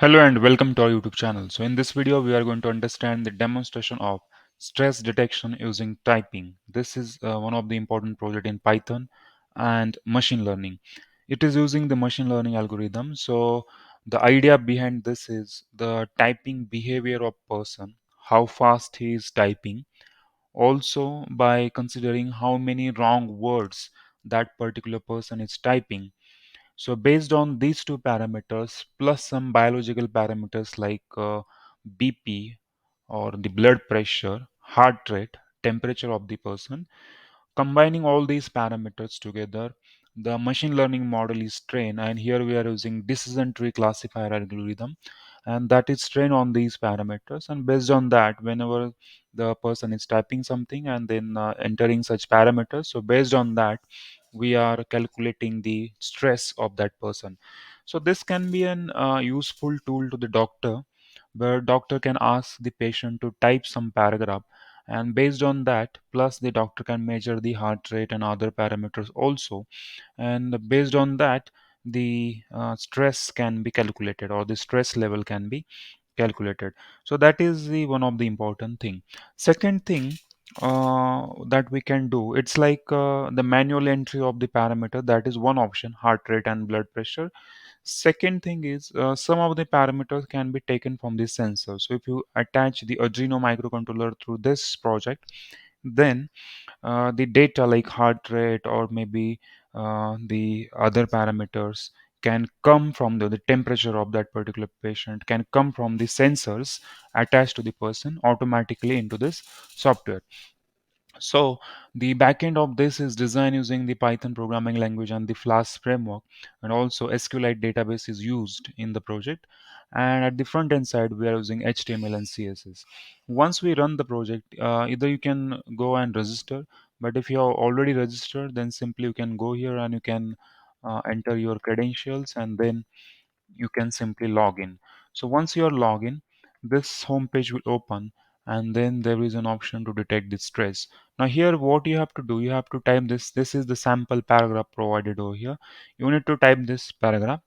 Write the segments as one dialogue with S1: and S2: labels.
S1: Hello and welcome to our YouTube channel. So in this video, we are going to understand the demonstration of stress detection using typing. This is one of the important project in Python and machine learning. It is using the machine learning algorithm. So the idea behind this is the typing behavior of person, how fast he is typing, also by considering how many wrong words that particular person is typing. So based on these two parameters plus some biological parameters like BP or the blood pressure, heart rate, temperature of the person, combining all these parameters together, the machine learning model is trained, and here we are using decision tree classifier algorithm, and that is trained on these parameters. And based on that, whenever the person is typing something and then entering such parameters, so based on that, we are calculating the stress of that person. So this can be an useful tool to the doctor, where doctor can ask the patient to type some paragraph, and based on that, plus the doctor can measure the heart rate and other parameters also, and based on that, the stress can be calculated, or the stress level can be calculated. So that is the one of the important thing. Second thing that we can do, it's like the manual entry of the parameter. That is one option, heart rate and blood pressure. Second thing is some of the parameters can be taken from the sensor. So if you attach the Arduino microcontroller through this project, then the data like heart rate or maybe the other parameters can come from the temperature of that particular patient, can come from the sensors attached to the person automatically into this software. So the backend of this is designed using the Python programming language and the Flask framework, and also SQLite database is used in the project. And at the front end side, we are using HTML and CSS. Once we run the project, either you can go and register, but if you are already registered, then simply you can go here and you can enter your credentials, and then you can simply log in. So once you are logged in, this home page will open, and then there is an option to detect the stress. Now here what you have to do, you have to type this is the sample paragraph provided over here. You need to type this paragraph,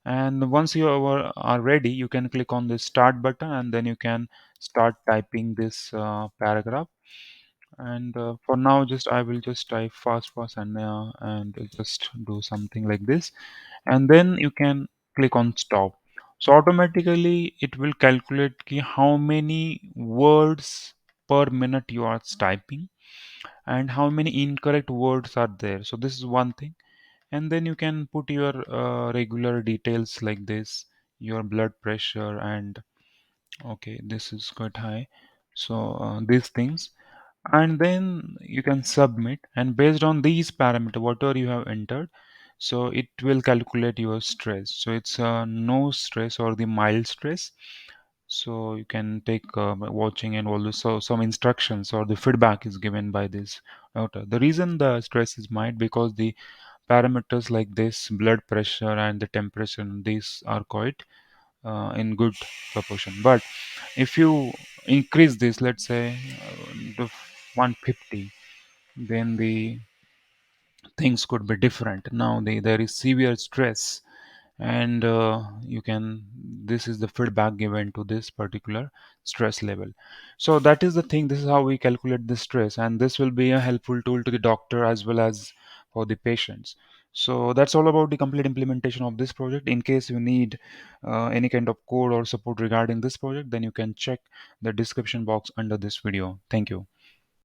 S1: and once you are ready, you can click on the start button, and then you can start typing this paragraph. And for now, just I will just type fast and just do something like this, and then you can click on stop. So automatically it will calculate how many words per minute you are typing and how many incorrect words are there. So this is one thing, and then you can put your regular details like this, your blood pressure, and okay, this is quite high. So these things, and then you can submit, and based on these parameter whatever you have entered, so it will calculate your stress. So it's no stress or the mild stress. So you can take watching and all this. So some instructions or the feedback is given by this router. The reason the stress is mild because the parameters like this blood pressure and the temperature, these are quite in good proportion. But if you increase this, let's say the 150, then the things could be different. Now there is severe stress, and you can, this is the feedback given to this particular stress level. So that is the thing, this is how we calculate the stress, and this will be a helpful tool to the doctor as well as for the patients. So that's all about the complete implementation of this project. In case you need any kind of code or support regarding this project, then you can check the description box under this video. Thank you.